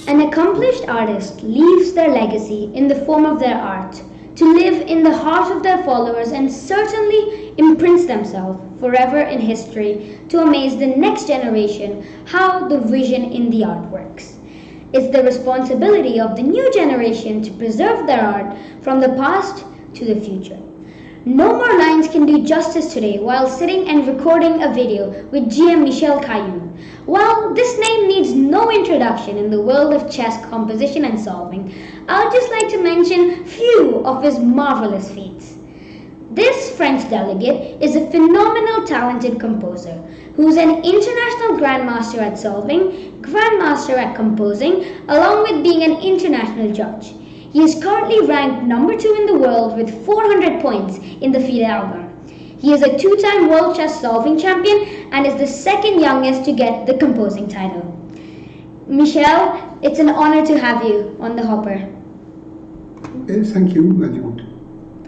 An accomplished artist leaves their legacy in the form of their art, to live in the heart of their followers and certainly imprints themselves forever in history to amaze the next generation how the vision in the art works. It's the responsibility of the new generation to preserve their art from the past to the future. No more lines can do justice today while sitting and recording a video with GM Michel Caillaud. While this name needs no introduction in the world of chess composition and solving, I would just like to mention few of his marvelous feats. This French delegate is a phenomenal talented composer who is an international grandmaster at solving, grandmaster at composing, along with being an international judge. He is currently ranked number 2 in the world with 400 points in the FIDE album. He is a 2-time world chess solving champion and is the second youngest to get the composing title. Michel, it's an honor to have you on the Hopper. Okay, thank you, Madhu.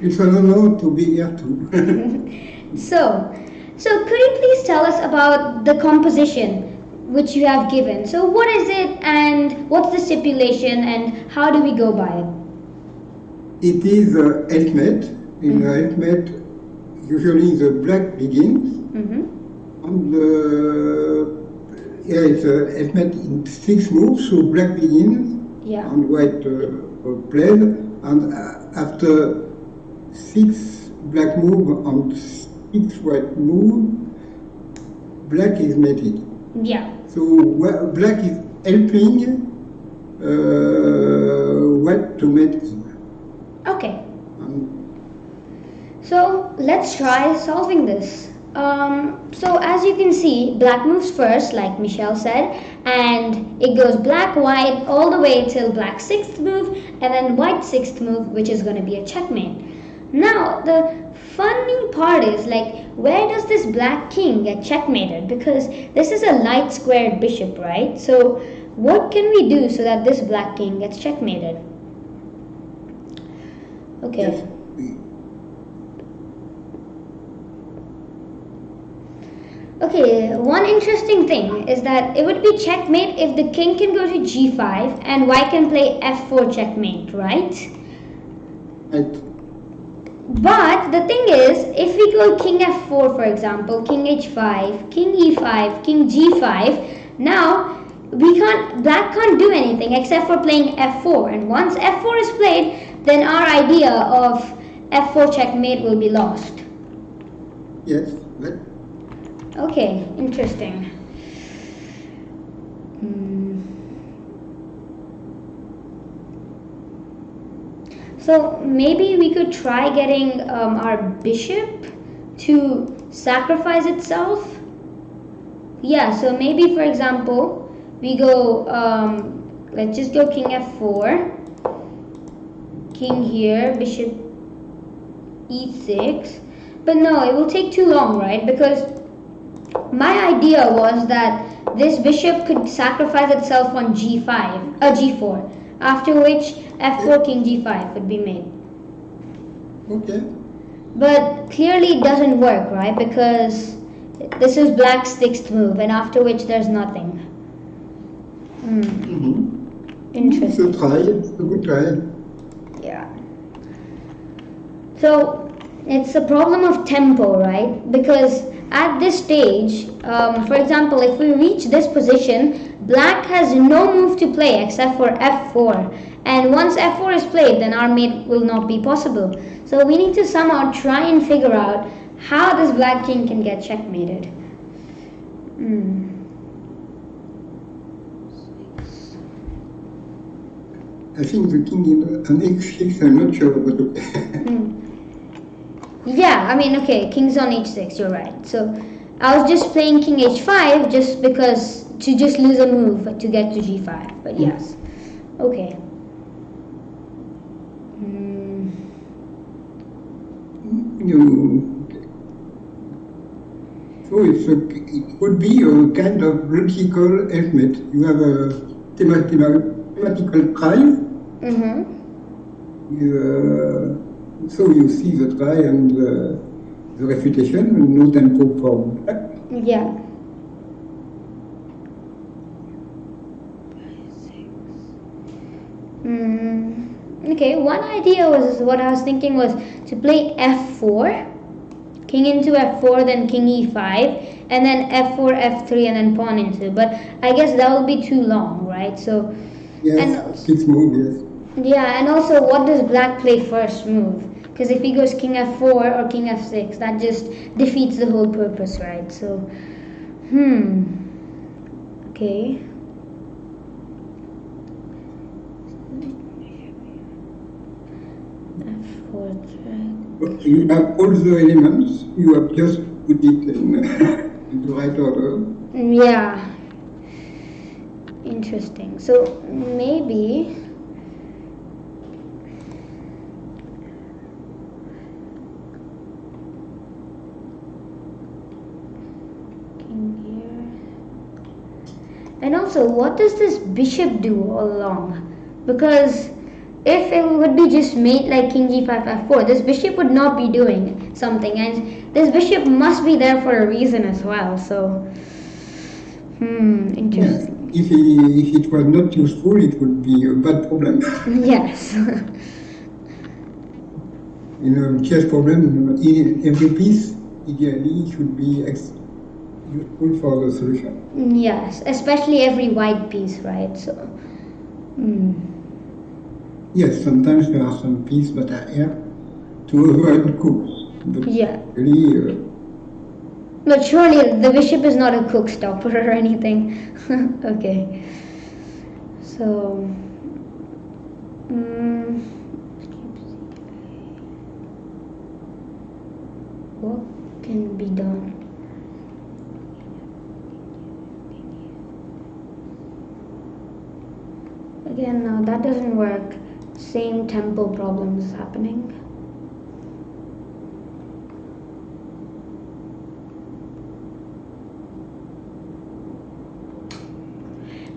It's an honor to be here too. So could you please tell us about the composition which you have given? So what is it and what's the stipulation and how do we go by it? It is Helpmate. In Helpmate, usually the black begins, and it's Helpmate in 6 moves, so black begins, and white plays, and after 6 black move and 6 white move, black is mated. Yeah. So black is helping white to mate. Okay. So let's try solving this. So as you can see, black moves first, like Michel said, and it goes black, white, all the way till black 6th move, and then white 6th move, which is going to be a checkmate. Now, the funny part is, like, where does this black king get checkmated? Because this is a light squared bishop, right? So what can we do so that this black king gets checkmated? Okay. Yes. Okay, one interesting thing is that it would be checkmate if the king can go to g5 and white can play f4 checkmate, right? Right. But the thing is, if we go king f4, for example, king h5, king e5, king g5, now black can't do anything except for playing f4, and once f4 is played, then our idea of f4 checkmate will be lost. Yes. Right. Okay, interesting. So maybe we could try getting our bishop to sacrifice itself. Yeah, so maybe for example, we go, let's just go king f4, king here, bishop e6. But no, it will take too long, right? Because my idea was that this bishop could sacrifice itself on g4, after which f4 king g5 would be made. Okay. But clearly it doesn't work, right? Because this is black's 6th move, and after which there's nothing. Interesting. It's a try. It's a good try. Yeah. So it's a problem of tempo, right? Because at this stage, for example, if we reach this position, black has no move to play except for f4. And once f4 is played, then our mate will not be possible. So we need to somehow try and figure out how this black king can get checkmated. I think the king in an h6, I'm not sure, but Yeah, I mean, okay, king's on h6, you're right. So I was just playing king h5 just because to just lose a move to get to g5. But yes, okay. So it would be a kind of logical helpmate. You have a thematical try. So you see the try and the refutation, no tempo for black. Yeah. Okay, one idea was what I was thinking was to play f4, king into f4, then king e5, and then f4, f3, and then pawn into. But I guess that will be too long, right? So yes, 6 move, yes. Yeah, and also what does black play first move? Because if he goes king f4 or king f6, that just defeats the whole purpose, right? So, okay. f4 check. You have all the elements, you have just put it in the right order. Yeah. Interesting. So, maybe... And also, what does this bishop do all along? Because if it would be just mate like king g5, f4, this bishop would not be doing something, and this bishop must be there for a reason as well. So, interesting. If it was not useful, it would be a bad problem. Yes. In a chess problem, every piece ideally should be useful for the solution. Yes, especially every white piece, right? So. Yes, sometimes there are some pieces that are here to avoid cooks. But yeah. Really, but surely the bishop is not a cook stopper or anything. Okay. So. What can be done? Again, no, that doesn't work. Same tempo problems happening.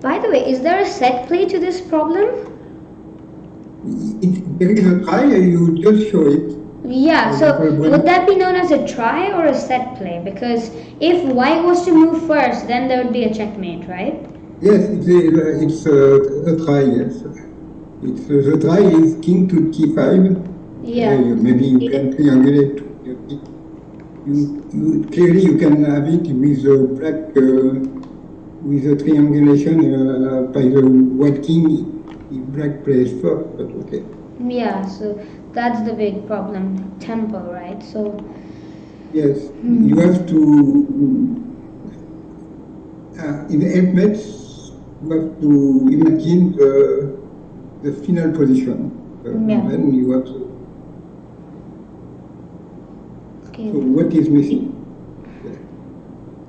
By the way, is there a set play to this problem? There is a try, you just show it. Yeah, so would that be known as a try or a set play? Because if white was to move first, then there would be a checkmate, right? Yes, it's a try, yes. The try is king to t5. Yeah. Maybe you can triangulate. Clearly you can have it with the black, with the triangulation by the white king. Black plays first, but okay. Yeah, so that's the big problem, tempo, right? So. Yes, you have to, in the Helpmate, you have to imagine the final position. And then you have to. Okay. So what is missing?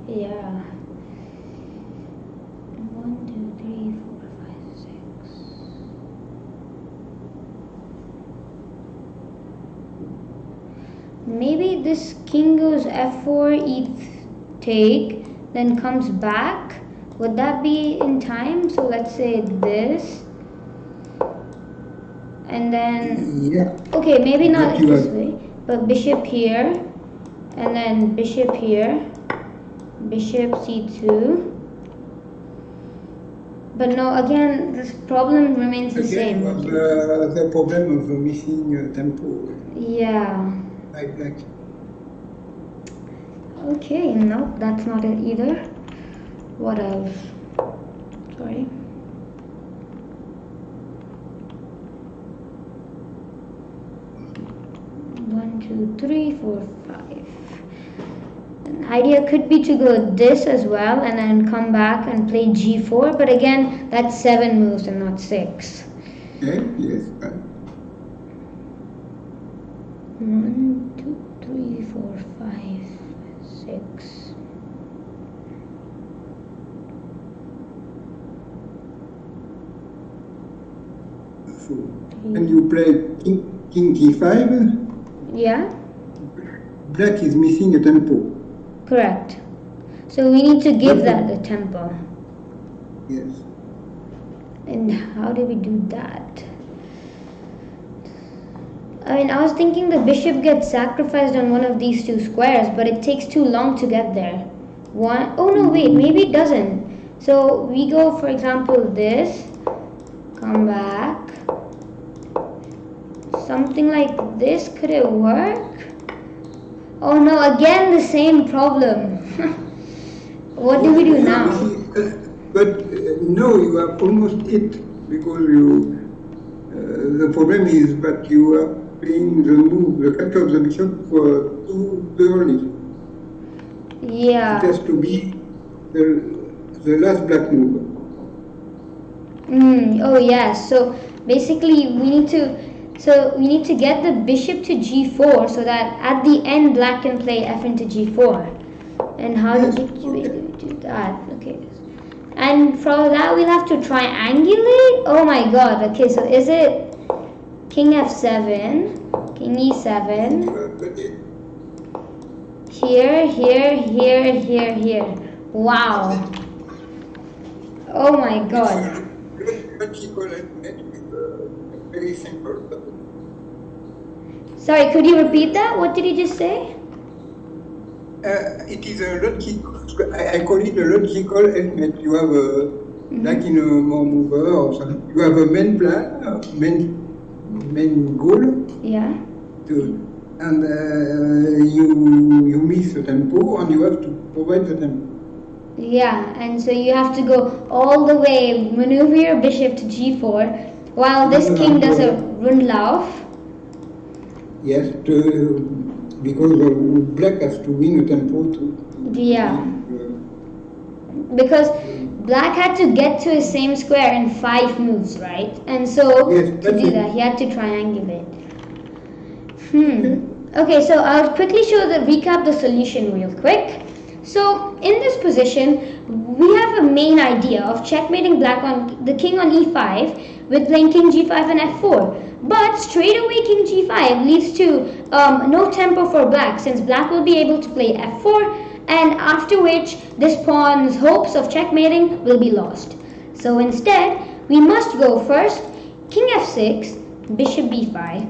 Yeah. 1, 2, 3, 4, 5, 6. Maybe this king goes f4, take, then comes back. Would that be in time? So let's say this. And then, yeah. Okay, maybe not this way, but bishop here, and then bishop here, bishop c2. But no, again, this problem remains the same. The problem of the missing tempo. Yeah. Like that. Okay, no, that's not it either. What else? Sorry. One, 2, 3, 4, 5. An idea could be to go this as well and then come back and play g4, but again, that's 7 moves and not 6. Okay, yes. 1, 2, 3, 4, 5, 6. So, and you play king g5. Yeah. Black is missing a tempo. Correct. So we need to give that a tempo. Yes. And how do we do that? I mean, I was thinking the bishop gets sacrificed on one of these two squares, but it takes too long to get there. Oh no, wait, maybe it doesn't. So we go, for example, this, come back, something like this. Could it work? Oh no, again the same problem. What do we do now? But no, you have almost it, because the problem is that you are playing the move, the capture of the bishop too early. Yeah. It has to be the last black move. Oh yeah. So basically, we need to get the bishop to g4 so that at the end black can play f into g4. And how did we do that? Okay. And for that we'll have to triangulate. Oh my god. Okay. So is it king f7, king e7? Here, here, here, here, here. Wow. Oh my god. Very simple. Sorry, could you repeat that? What did you just say? It is a logical, I call it a logical helpmate. You have like in a more mover or something, you have a main plan, main goal. Yeah. And you miss the tempo and you have to provide the tempo. Yeah, and so you have to go all the way, maneuver your bishop to g4, while this king does a Rundlauf. Yes, because black has to win a tempo too. Yeah. Because black had to get to his same square in 5 moves, right? And so to do that, he had to triangulate. Okay, so I'll quickly recap the solution real quick. So in this position, we have a main idea of checkmating black on the king on e5 with playing king g5 and f4. But straight away king g5 leads to no tempo for black, since black will be able to play f4, and after which this pawn's hopes of checkmating will be lost. So instead, we must go first king f6, bishop b5,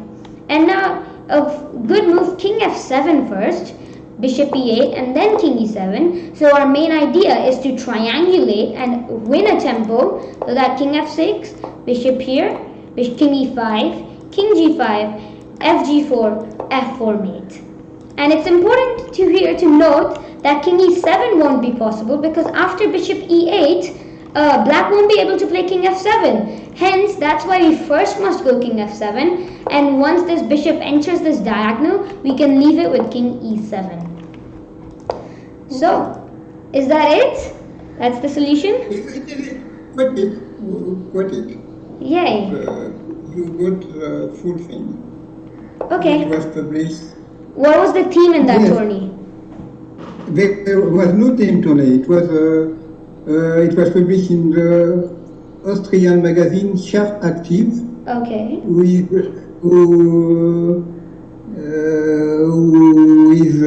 and now a good move king f7 first, bishop e8, and then king e7. So our main idea is to triangulate and win a tempo, so that king f6, bishop here, king e5, king g5, fg4, f4 mate. And it's important here to note that king e7 won't be possible, because after bishop e8, black won't be able to play king f7. Hence, that's why we first must go king f7, and once this bishop enters this diagonal, we can leave it with king e7. So, is that it? That's the solution? Got it. Yay. You got the full thing. Okay. It was published. What was the theme in that tourney? There was no theme tourney. It was published in the Austrian magazine Sharp Active. Okay. Who is a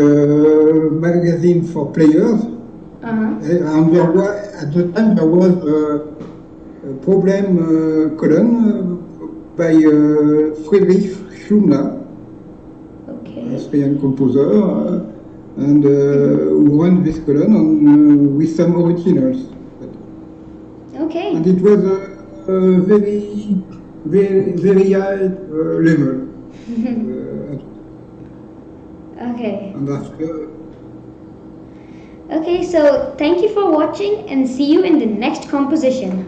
magazine for players. And there was, at the time there was a problem column by Friedrich Schumler, Austrian composer, and who ran this column with some originals. Okay. And it was a very, very, very high level. Okay. And after. Okay, so thank you for watching, and see you in the next composition.